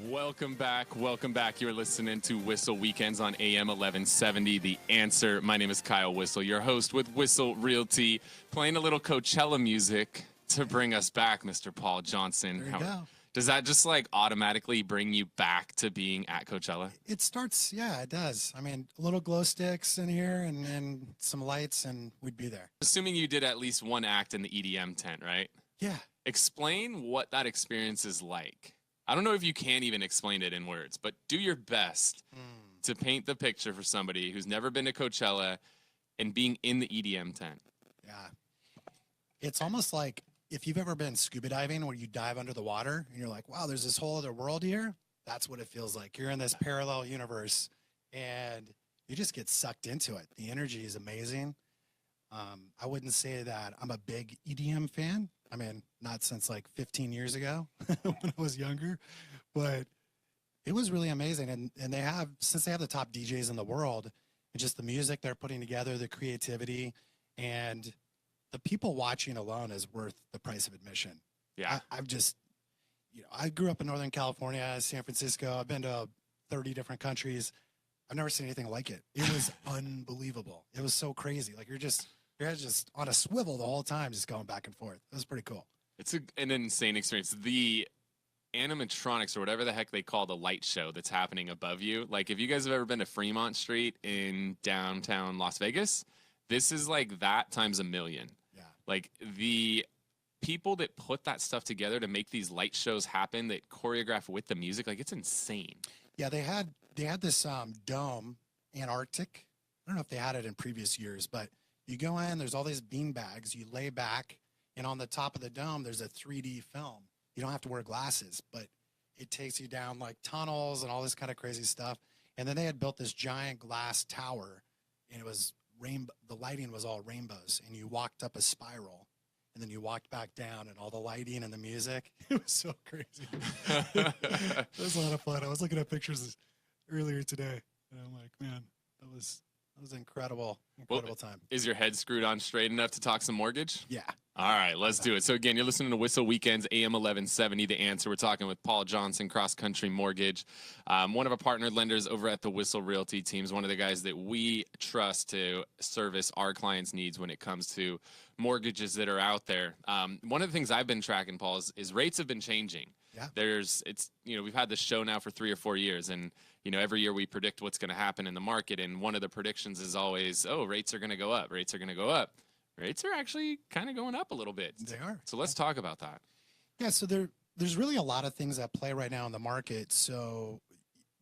Welcome back. Welcome back. You're listening to Whissel Weekends on AM 1170. The Answer. My name is Kyle Whissel, your host with Whissel Realty, playing a little Coachella music to bring us back, Mr. Paul Johnson. There you go. Does that just like automatically bring you back to being at Coachella? It starts, yeah, it does. I mean, little glow sticks in here and some lights, and we'd be there. Assuming you did at least one act in the EDM tent, right? Yeah. Explain what that experience is like. I don't know if you can even explain it in words, but do your best to paint the picture for somebody who's never been to Coachella and being in the EDM tent. Yeah. It's almost like if you've ever been scuba diving where you dive under the water and you're like, wow, there's this whole other world here. That's what it feels like. You're in this parallel universe and you just get sucked into it. The energy is amazing. I wouldn't say that I'm a big EDM fan. I mean, not since like 15 years ago when I was younger, but it was really amazing. And they have, since they have the top DJs in the world, and just the music they're putting together, the creativity, and the people watching alone is worth the price of admission. Yeah. I've just, I grew up in Northern California, San Francisco. I've been to 30 different countries. I've never seen anything like it. It was unbelievable. It was so crazy. Like you're just on a swivel the whole time, just going back and forth. It was pretty cool. It's an insane experience. The animatronics or whatever the heck they call the light show that's happening above you. Like if you guys have ever been to Fremont Street in downtown Las Vegas, this is like that times a million. Yeah. Like the people that put that stuff together to make these light shows happen, that choreograph with the music, like it's insane. Yeah, they had this dome, Antarctic. I don't know if they had it in previous years, but you go in, there's all these bean bags, you lay back, and on the top of the dome, there's a 3D film. You don't have to wear glasses, but it takes you down like tunnels and all this kind of crazy stuff. And then they had built this giant glass tower, and it was rainbow. The lighting was all rainbows, and you walked up a spiral, and then you walked back down, and all the lighting and the music. It was so crazy. It was a lot of fun. I was looking at pictures earlier today, and I'm like, man, that was incredible time. Is your head screwed on straight enough to talk some mortgage? Yeah. All right, let's do it. So again, you're listening to Whissel Weekends, AM 1170, The Answer. We're talking with Paul Johnson, Cross Country Mortgage, one of our partnered lenders over at the Whissel Realty teams, one of the guys that we trust to service our clients' needs when it comes to mortgages that are out there. One of the things I've been tracking, Paul, is rates have been changing. Yeah. We've had this show now for 3 or 4 years, and every year we predict what's going to happen in the market, and one of the predictions is always, rates are going to go up. Rates are going to go up. Rates are actually kind of going up a little bit. They are. So let's talk about that. Yeah, so there's really a lot of things at play right now in the market. So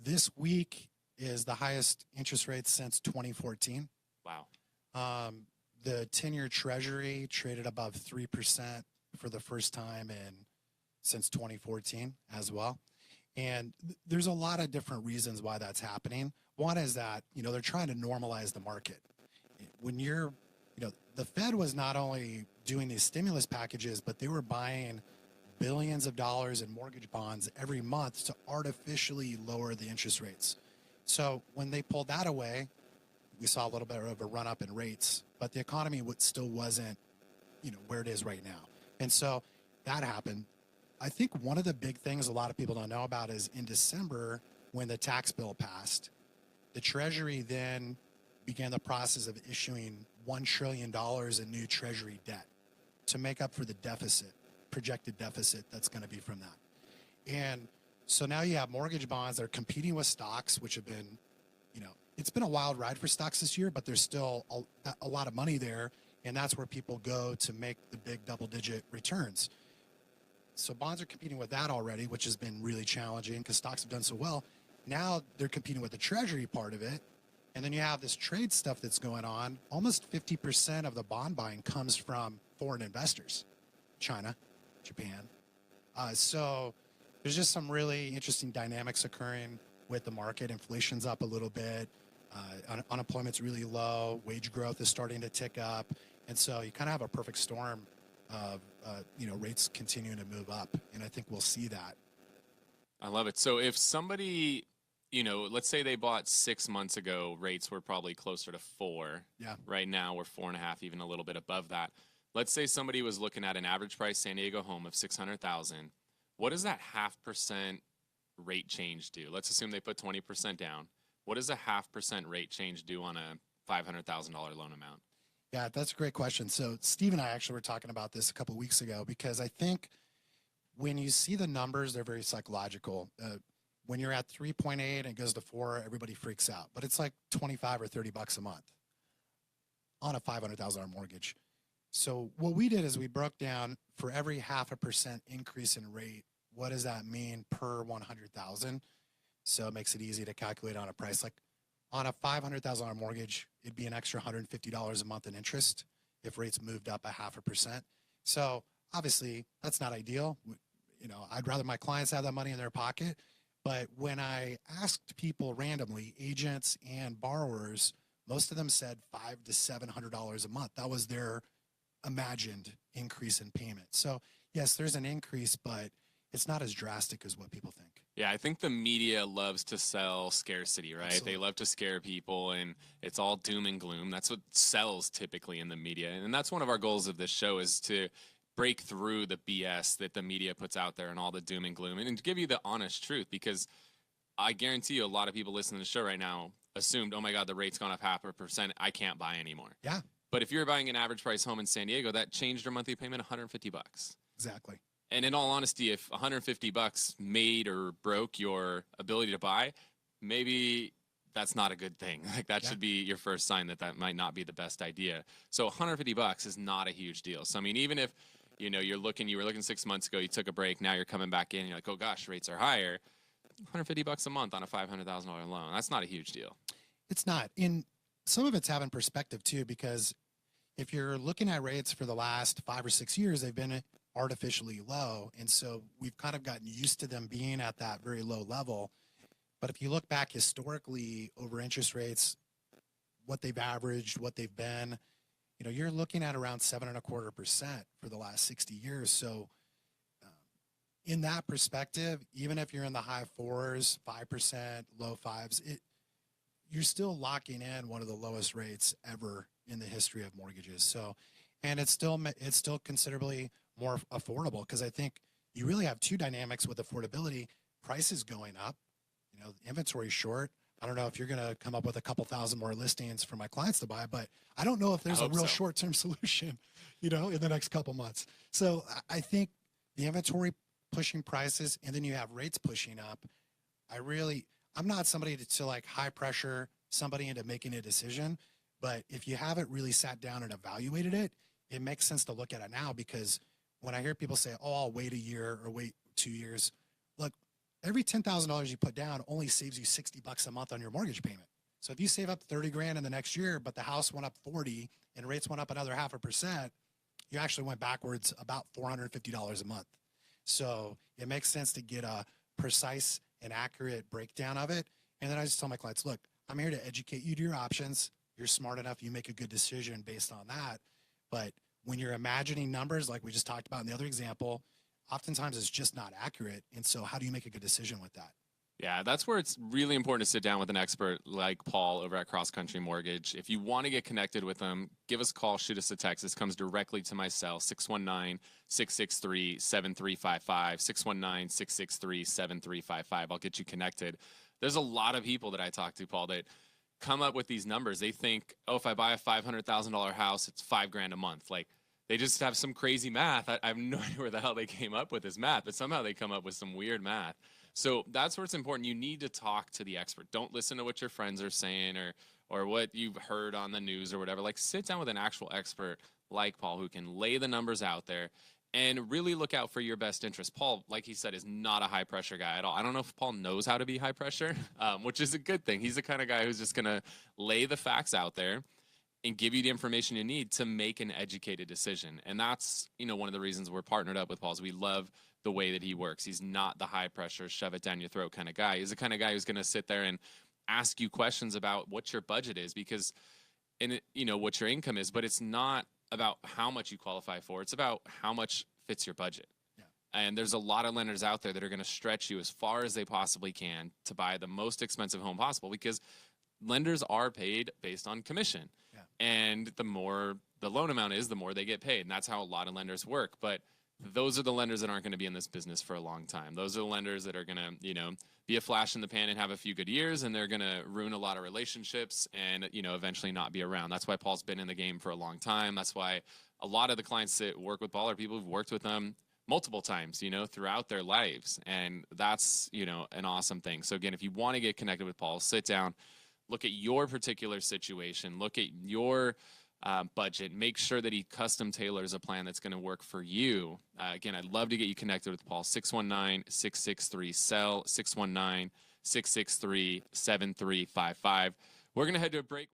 this week is the highest interest rates since 2014. Wow. The 10-year Treasury traded above 3% for the first time since 2014 as well. And there's a lot of different reasons why that's happening. One is that, they're trying to normalize the market. When the Fed was not only doing these stimulus packages, but they were buying billions of dollars in mortgage bonds every month to artificially lower the interest rates. So when they pulled that away, we saw a little bit of a run up in rates, but the economy still wasn't, where it is right now. And so that happened. I think one of the big things a lot of people don't know about is in December, when the tax bill passed, the Treasury then began the process of issuing $1 trillion in new Treasury debt to make up for the projected deficit that's going to be from that. And so now you have mortgage bonds that are competing with stocks, which have been, it's been a wild ride for stocks this year, but there's still a lot of money there, and that's where people go to make the big double-digit returns. So bonds are competing with that already, which has been really challenging because stocks have done so well. Now they're competing with the Treasury part of it. And then you have this trade stuff that's going on. Almost 50% of the bond buying comes from foreign investors, China, Japan. So there's just some really interesting dynamics occurring with the market. Inflation's up a little bit. Unemployment's really low. Wage growth is starting to tick up. And so you kind of have a perfect storm of, rates continuing to move up. And I think we'll see that. I love it. So if somebody, let's say they bought 6 months ago, rates were probably closer to 4. Yeah. Right now we're 4.5, even a little bit above that. Let's say somebody was looking at an average price San Diego home of $600,000. What does that 0.5% rate change do? Let's assume they put 20% down. What does a 0.5% rate change do on a $500,000 loan amount? Yeah, that's a great question. So Steve and I actually were talking about this a couple of weeks ago, because I think when you see the numbers, they're very psychological. When you're at 3.8 and it goes to 4, everybody freaks out. But it's like 25 or 30 bucks a month on a $500,000 mortgage. So what we did is we broke down for every 0.5% increase in rate, what does that mean per 100,000? So it makes it easy to calculate on a price. Like on a $500,000 mortgage, it'd be an extra $150 a month in interest if rates moved up 0.5%. So obviously that's not ideal. You know, I'd rather my clients have that money in their pocket. But when I asked people randomly, agents and borrowers, most of them said $500 to $700 a month. That was their imagined increase in payment. So yes, there's an increase, but it's not as drastic as what people think. Yeah, I think the media loves to sell scarcity, right? Absolutely. They love to scare people, and it's all doom and gloom. That's what sells typically in the media. And that's one of our goals of this show, is to break through the BS that the media puts out there and all the doom and gloom, and to give you the honest truth, because I guarantee you a lot of people listening to the show right now assumed, oh my God, the rate's gone up 0.5%. I can't buy anymore. Yeah, But if you're buying an average price home in San Diego, that changed your monthly payment $150. exactly. And in all honesty, if $150 made or broke your ability to buy, maybe that's not a good thing. Like that should be your first sign that that might not be the best idea. So $150 is not a huge deal. So I mean, even if you were looking 6 months ago, you took a break, now you're coming back in, and you're like, oh gosh, rates are higher. $150 a month on a $500,000 loan, that's not a huge deal. It's not. In some of it's having perspective too, because if you're looking at rates for the last 5 or 6 years, they've been artificially low. And so we've kind of gotten used to them being at that very low level. But if you look back historically over interest rates, what they've averaged, what they've been, you're looking at around 7.25% for the last 60 years. So in that perspective, even if you're in the high 4s, 5%, low 5s, you're still locking in one of the lowest rates ever in the history of mortgages. So, and it's still considerably more affordable, because I think you really have two dynamics with affordability. Prices going up, inventory short. I don't know if you're going to come up with a couple thousand more listings for my clients to buy, but I don't know if there's a real short-term solution, in the next couple months. So I think the inventory pushing prices, and then you have rates pushing up. I'm not somebody to like high pressure somebody into making a decision, but if you haven't really sat down and evaluated it, it makes sense to look at it now. Because when I hear people say, oh, I'll wait a year or wait 2 years, look, every $10,000 you put down only saves you $60 a month on your mortgage payment. So if you save up 30 grand in the next year, but the house went up 40 and rates went up another 0.5%, you actually went backwards about $450 a month. So it makes sense to get a precise and accurate breakdown of it. And then I just tell my clients, look, I'm here to educate you to your options. You're smart enough, you make a good decision based on that. But when you're imagining numbers like we just talked about in the other example, oftentimes it's just not accurate. And so how do you make a good decision with that? Yeah, that's where it's really important to sit down with an expert like Paul over at Cross Country Mortgage. If you want to get connected with them, give us a call, shoot us a text. This comes directly to my cell, 619-663-7355, 619-663-7355. I'll get you connected. There's a lot of people that I talk to, Paul, that come up with these numbers. They think, oh, if I buy a $500,000 house, it's $5,000 a month. Like, they just have some crazy math. I have no idea where the hell they came up with this math, but somehow they come up with some weird math. So that's where it's important. You need to talk to the expert. Don't listen to what your friends are saying or what you've heard on the news or whatever. Like, sit down with an actual expert like Paul who can lay the numbers out there and really look out for your best interest. Paul, like he said, is not a high-pressure guy at all. I don't know if Paul knows how to be high pressure, which is a good thing. He's the kind of guy who's just going to lay the facts out there and give you the information you need to make an educated decision. And that's, one of the reasons we're partnered up with Paul is we love the way that he works. He's not the high pressure, shove it down your throat kind of guy. He's the kind of guy who's going to sit there and ask you questions about what your budget is, because, what your income is, but it's not about how much you qualify for. It's about how much fits your budget. Yeah. And there's a lot of lenders out there that are going to stretch you as far as they possibly can to buy the most expensive home possible, because lenders are paid based on commission. Yeah. And the more the loan amount is, the more they get paid. And that's how a lot of lenders work. But those are the lenders that aren't going to be in this business for a long time. Those are the lenders that are going to, be a flash in the pan and have a few good years, and they're going to ruin a lot of relationships and, eventually not be around. That's why Paul's been in the game for a long time. That's why a lot of the clients that work with Paul are people who've worked with them multiple times, throughout their lives. And that's, an awesome thing. So again, if you want to get connected with Paul, sit down, look at your particular situation, look at your budget, make sure that he custom tailors a plan that's going to work for you. Again, I'd love to get you connected with Paul. 619-663-SELL, 619-663-7355. We're going to head to a break.